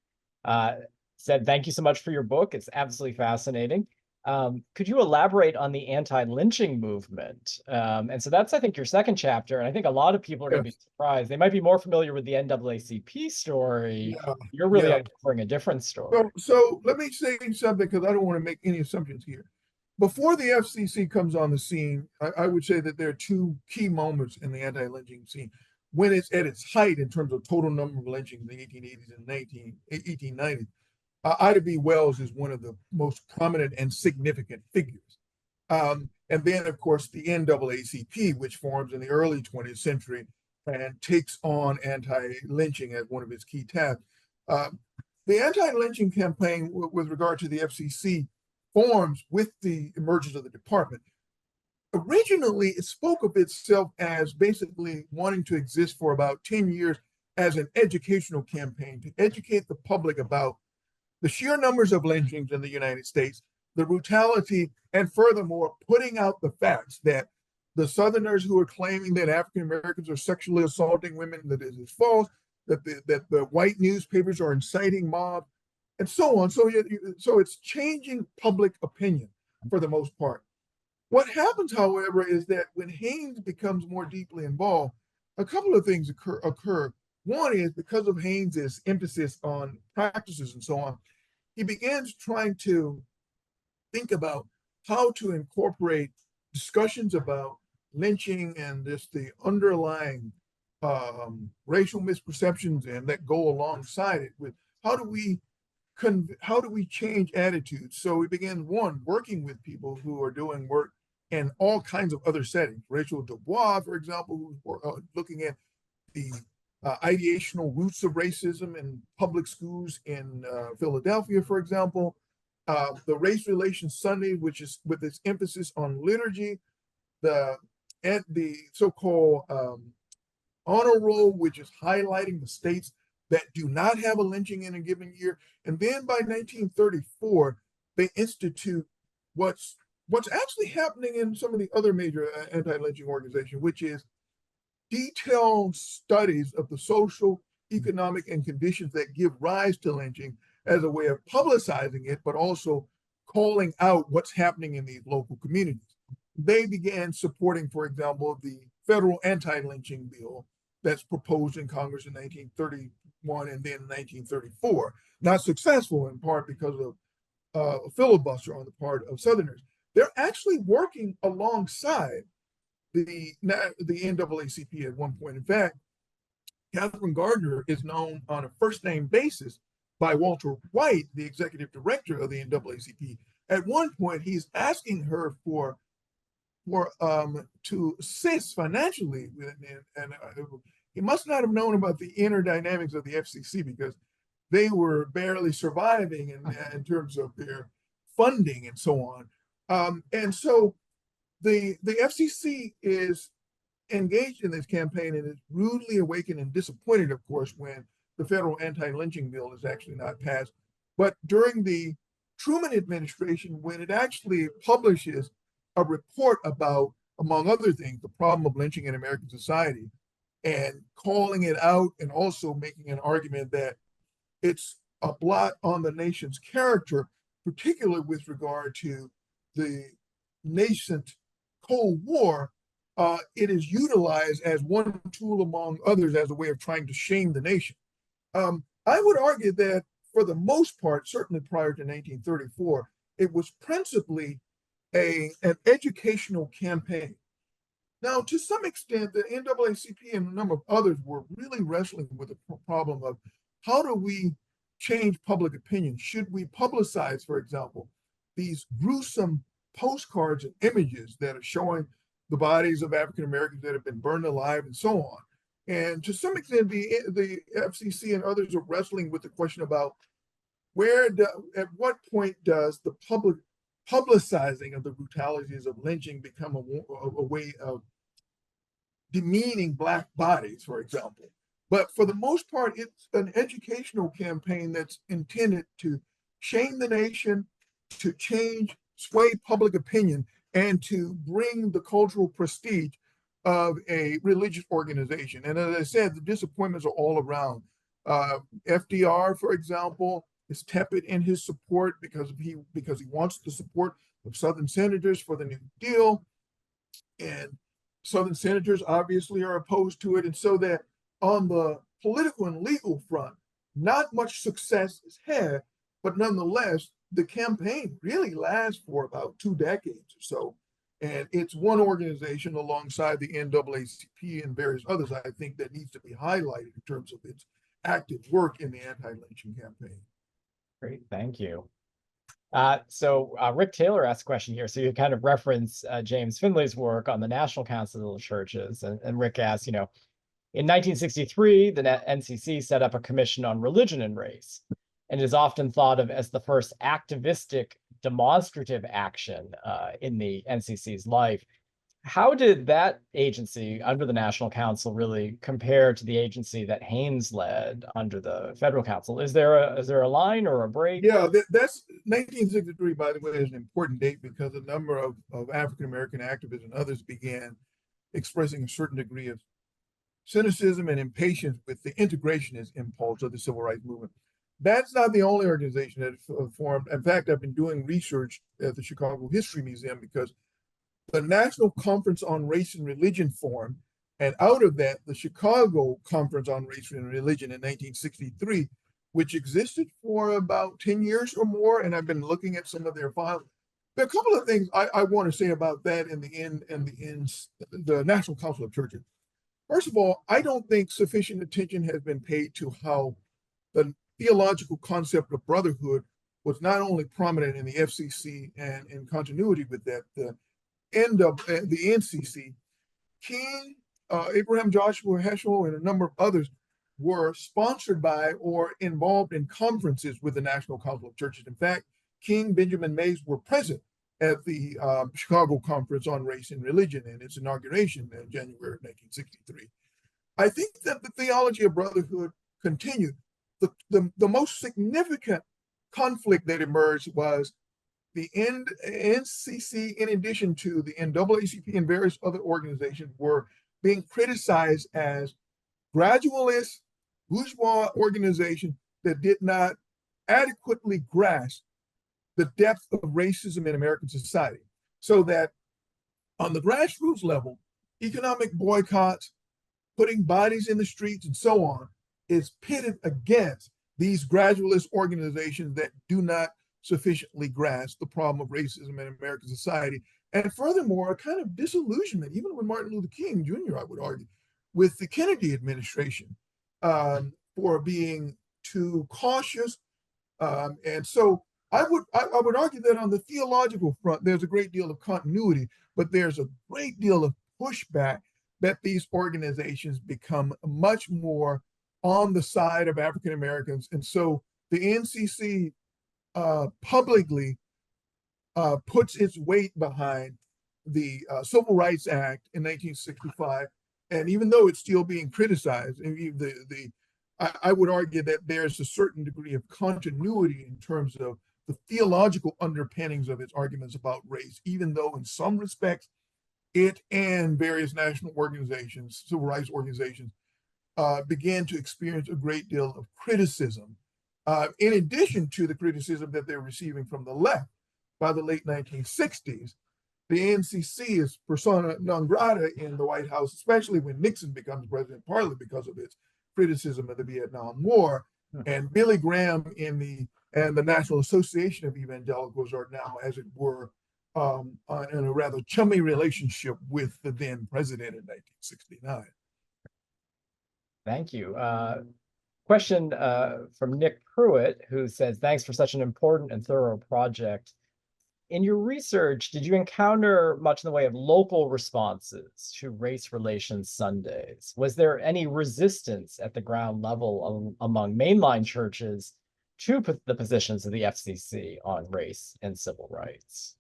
said, "Thank you so much for your book. It's absolutely fascinating. Could you elaborate on the anti-lynching movement?" And so that's, I think, your second chapter. And I think a lot of people are going to be surprised. They might be more familiar with the NAACP story. Yeah, You're really yeah. uncovering a different story. So let me say something because I don't want to make any assumptions here. Before the FCC comes on the scene, I would say that there are two key moments in the anti-lynching scene. When it's at its height in terms of total number of lynchings in the 1880s and 1890s, Ida B. Wells is one of the most prominent and significant figures. And then, of course, the NAACP, which forms in the early 20th century and takes on anti-lynching as one of its key tasks. The anti-lynching campaign with regard to the FCC forms with the emergence of the department. Originally, it spoke of itself as basically wanting to exist for about 10 years as an educational campaign to educate the public about the sheer numbers of lynchings in the United States, the brutality, and furthermore, putting out the facts that the Southerners who are claiming that African Americans are sexually assaulting women, that it is false, that the white newspapers are inciting mobs, and so on. So it's changing public opinion for the most part. What happens, however, is that when Haynes becomes more deeply involved, a couple of things occur. One is because of Haynes's emphasis on practices and so on, he begins trying to think about how to incorporate discussions about lynching and just the underlying racial misperceptions and that go alongside it with how do we change attitudes. So we began working with people who are doing work in all kinds of other settings. Rachel Dubois, for example, who's looking at the ideational roots of racism in public schools in Philadelphia, for example. The Race Relations Sunday, which is with its emphasis on liturgy, the so-called honor roll, which is highlighting the states that do not have a lynching in a given year. And then by 1934, they institute what's actually happening in some of the other major anti-lynching organizations, which is detailed studies of the social, economic, and conditions that give rise to lynching as a way of publicizing it, but also calling out what's happening in these local communities. They began supporting, for example, the federal anti-lynching bill that's proposed in Congress in 1931 and then 1934. Not successful in part because of a filibuster on the part of Southerners. They're actually working alongside the NAACP at one point. In fact, Catherine Gardner is known on a first name basis by Walter White, the executive director of the NAACP. At one point, he's asking her to assist financially, and he must not have known about the inner dynamics of the FCC because they were barely surviving in terms of their funding and so on. And so the FCC is engaged in this campaign and is rudely awakened and disappointed, of course, when the federal anti-lynching bill is actually not passed. But during the Truman administration, when it actually publishes a report about, among other things, the problem of lynching in American society, and calling it out, and also making an argument that it's a blot on the nation's character, particularly with regard to the nascent Cold War. It is utilized as one tool among others as a way of trying to shame the nation. I would argue that for the most part, certainly prior to 1934, it was principally an educational campaign. Now, to some extent, the NAACP and a number of others were really wrestling with the problem of how do we change public opinion? Should we publicize, for example, these gruesome postcards and images that are showing the bodies of African Americans that have been burned alive and so on? And to some extent, the FCC and others are wrestling with the question about at what point does the publicizing of the brutalities of lynching become a way of demeaning Black bodies, for example. But for the most part, it's an educational campaign that's intended to shame the nation, to sway public opinion, and to bring the cultural prestige of a religious organization. And as I said, the disappointments are all around. FDR, for example, is tepid in his support because he wants the support of Southern senators for the New Deal. And Southern senators obviously are opposed to it. And so that on the political and legal front, not much success is had, but nonetheless, the campaign really lasts for about 2 decades or so. And it's one organization alongside the NAACP and various others, I think, that needs to be highlighted in terms of its active work in the anti-lynching campaign. Great, thank you. So Rick Taylor asked a question here. So you kind of reference James Finley's work on the National Council of Churches. And Rick asked, in 1963, the NCC set up a commission on religion and race, and is often thought of as the first activistic, demonstrative action in the NCC's life. How did that agency under the National Council really compare to the agency that Haynes led under the Federal Council? Is there a line or a break? Yeah, that's 1963, by the way, is an important date because a number of African-American activists and others began expressing a certain degree of cynicism and impatience with the integrationist impulse of the civil rights movement. That's not the only organization that formed. In fact, I've been doing research at the Chicago History Museum because the National Conference on Race and Religion formed, and out of that, the Chicago Conference on Race and Religion in 1963, which existed for about 10 years or more, and I've been looking at some of their files. There are a couple of things I want to say about that in the National Council of Churches. First of all, I don't think sufficient attention has been paid to how the theological concept of brotherhood was not only prominent in the FCC and in continuity with that, the NCC, King, Abraham Joshua Heschel, and a number of others were sponsored by or involved in conferences with the National Council of Churches. In fact, King, Benjamin Mays were present at the Chicago Conference on Race and Religion and its inauguration in January of 1963. I think that the theology of brotherhood continued. The most significant conflict that emerged was the NCC, in addition to the NAACP and various other organizations, were being criticized as gradualist, bourgeois organizations that did not adequately grasp the depth of racism in American society. So that on the grassroots level, economic boycotts, putting bodies in the streets and so on, is pitted against these gradualist organizations that do not sufficiently grasp the problem of racism in American society. And furthermore, a kind of disillusionment, even with Martin Luther King Jr., I would argue, with the Kennedy administration for being too cautious. And so I would argue that on the theological front, there's a great deal of continuity, but there's a great deal of pushback that these organizations become much more on the side of African Americans. And so the NCC publicly puts its weight behind the Civil Rights Act in 1965. And even though it's still being criticized, I would argue that there's a certain degree of continuity in terms of the theological underpinnings of its arguments about race, even though in some respects it and various national organizations, civil rights organizations, began to experience a great deal of criticism, in addition to the criticism that they're receiving from the left. By the late 1960s, the NCC is persona non grata in the White House, especially when Nixon becomes president, partly because of its criticism of the Vietnam War. And Billy Graham and the National Association of Evangelicals are now, as it were, in a rather chummy relationship with the then president in 1969. Thank you. Question from Nick Pruitt, who says, thanks for such an important and thorough project. In your research, did you encounter much in the way of local responses to Race Relations Sundays? Was there any resistance at the ground level among mainline churches to the positions of the FCC on race and civil rights?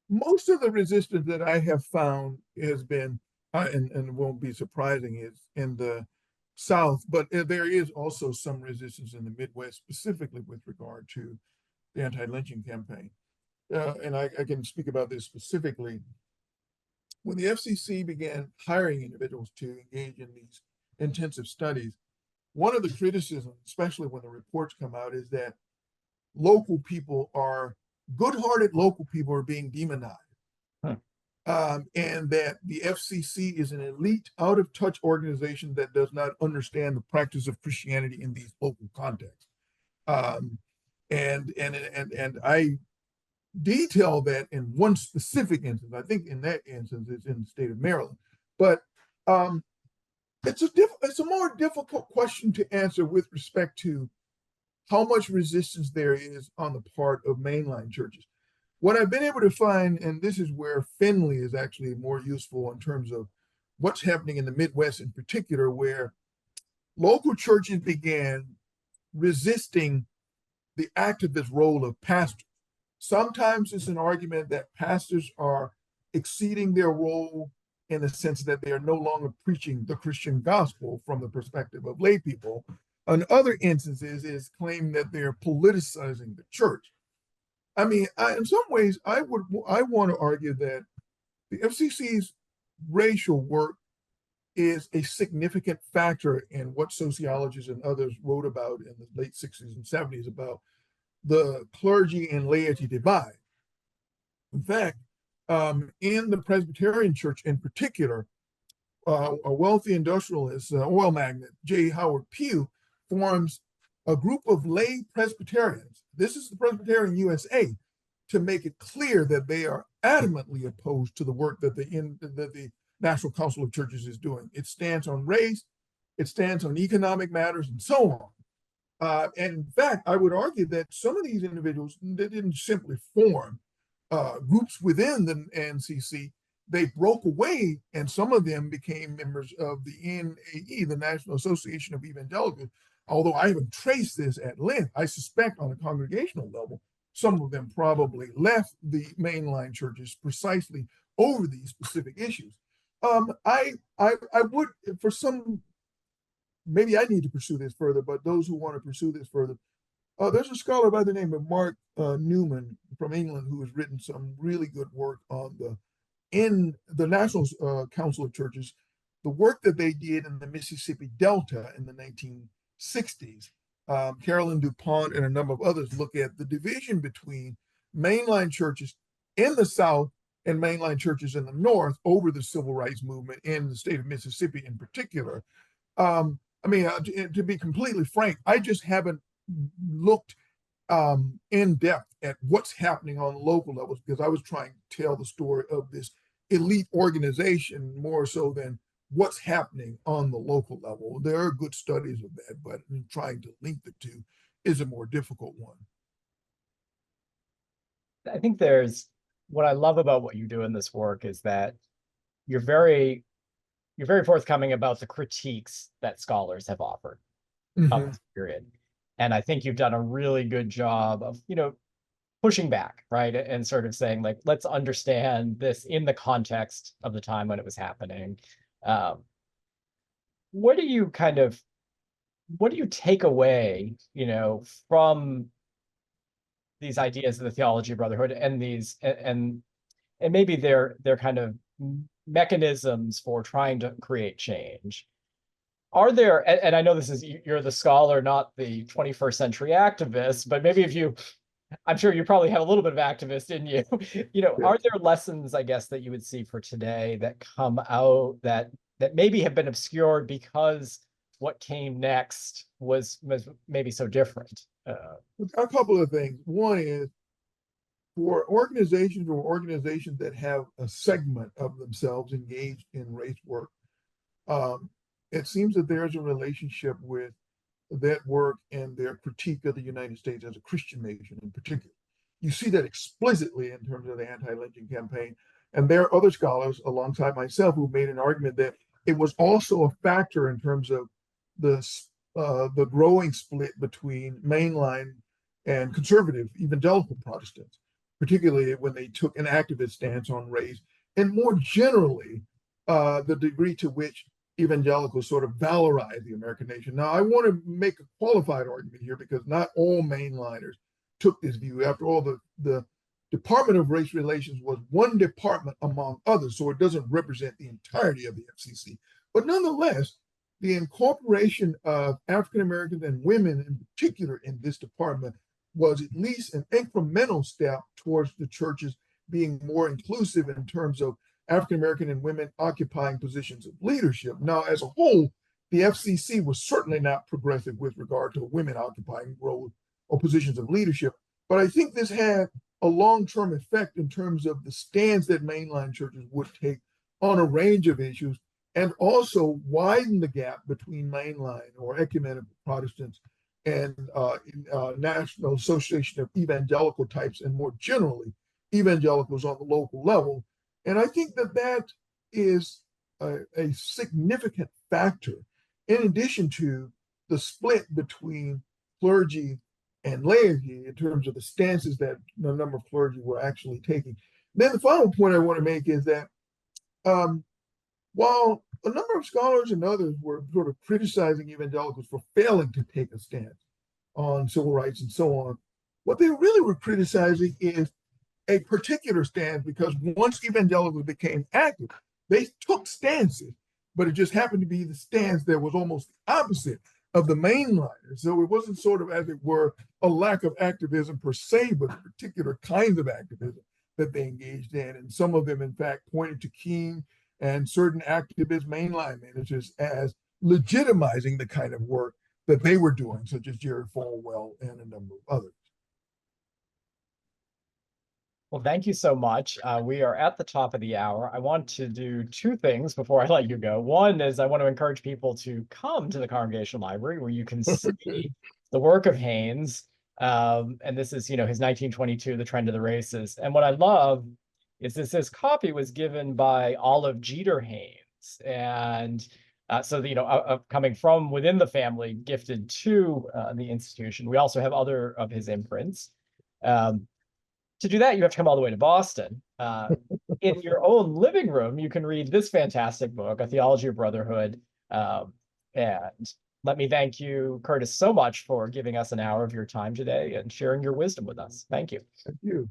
Most of the resistance that I have found has been, and it won't be surprising, is in the South, but there is also some resistance in the Midwest, specifically with regard to the anti-lynching campaign. And I can speak about this specifically. When the FCC began hiring individuals to engage in these intensive studies, one of the criticisms, especially when the reports come out, is that good-hearted local people are being demonized. And that the FCC is an elite, out-of-touch organization that does not understand the practice of Christianity in these local contexts. And I detail that in one specific instance. I think in that instance it's in the state of Maryland. But it's a more difficult question to answer with respect to how much resistance there is on the part of mainline churches. What I've been able to find, and this is where Finley is actually more useful in terms of what's happening in the Midwest in particular, where local churches began resisting the activist role of pastors. Sometimes it's an argument that pastors are exceeding their role in the sense that they are no longer preaching the Christian gospel from the perspective of lay people. In other instances, is claim that they're politicizing the church. I mean, in some ways, I want to argue that the FCC's racial work is a significant factor in what sociologists and others wrote about in the late 60s and 70s about the clergy and laity divide. In fact, in the Presbyterian Church in particular, a wealthy industrialist, oil magnate, J. Howard Pugh, forms a group of lay Presbyterians. This is the Presbyterian USA, to make it clear that they are adamantly opposed to the work that the National Council of Churches is doing. It stands on race, it stands on economic matters, and so on. And in fact, I would argue that some of these individuals, they didn't simply form groups within the NCC. They broke away, and some of them became members of the NAE, the National Association of Evangelicals. Although I haven't traced this at length, I suspect on a congregational level, some of them probably left the mainline churches precisely over these specific issues. I would, for some, maybe I need to pursue this further, but those who want to pursue this further, there's a scholar by the name of Mark Newman from England who has written some really good work on the National Council of Churches, the work that they did in the Mississippi Delta in the 1960s. Carolyn DuPont and a number of others look at the division between mainline churches in the South and mainline churches in the North over the civil rights movement in the state of Mississippi in particular. I mean, to be completely frank, I just haven't looked in depth at what's happening on local levels because I was trying to tell the story of this elite organization more so than what's happening on the local level. There are good studies of that, but trying to link the two is a more difficult one. I think what I love about what you do in this work is that you're very forthcoming about the critiques that scholars have offered on this period. And I think you've done a really good job of, pushing back, right? And sort of saying, like, let's understand this in the context of the time when it was happening. What do you take away, from these ideas of the theology of brotherhood and and maybe they're kind of mechanisms for trying to create change. Are there, and I know this is, you're the scholar, not the 21st century activist, but maybe if you, I'm sure you probably have a little bit of activist in you. Yeah. Are there lessons, I guess, that you would see for today that come out that maybe have been obscured because what came next was maybe so different? A couple of things. One is for organizations that have a segment of themselves engaged in race work, um, it seems that there's a relationship with that work and their critique of the United States as a Christian nation in particular. You see that explicitly in terms of the anti-lynching campaign. And there are other scholars alongside myself who made an argument that it was also a factor in terms of the growing split between mainline and conservative evangelical Protestants, particularly when they took an activist stance on race, and more generally, the degree to which evangelicals sort of valorize the American nation. Now, I want to make a qualified argument here because not all mainliners took this view. After all, the Department of Race Relations was one department among others, so it doesn't represent the entirety of the FCC. But nonetheless, the incorporation of African Americans and women in particular in this department was at least an incremental step towards the churches being more inclusive in terms of African American and women occupying positions of leadership. Now, as a whole, the FCC was certainly not progressive with regard to women occupying roles or positions of leadership. But I think this had a long-term effect in terms of the stance that mainline churches would take on a range of issues, and also widen the gap between mainline or ecumenical Protestants and National Association of Evangelical types, and more generally, evangelicals on the local level. And I think that that is a significant factor, in addition to the split between clergy and laity in terms of the stances that a number of clergy were actually taking. Then the final point I want to make is that while a number of scholars and others were sort of criticizing evangelicals for failing to take a stance on civil rights and so on, what they really were criticizing is a particular stance, because once evangelicals became active, they took stances, but it just happened to be the stance that was almost the opposite of the mainliners. So it wasn't sort of, as it were, a lack of activism per se, but particular kinds of activism that they engaged in. And some of them, in fact, pointed to King and certain activist mainline managers as legitimizing the kind of work that they were doing, such as Jerry Falwell and a number of others. Well, thank you so much. We are at the top of the hour. I want to do two things before I let you go. One is I want to encourage people to come to the Congregational Library, where you can see the work of Haynes. And this is, his 1922, The Trend of the Races. And what I love is this copy was given by Olive Jeter Haynes. And so, coming from within the family, gifted to the institution. We also have other of his imprints. To do that, you have to come all the way to Boston. In your own living room, you can read this fantastic book, A Theology of Brotherhood. And let me thank you, Curtis, so much for giving us an hour of your time today and sharing your wisdom with us. Thank you. Thank you.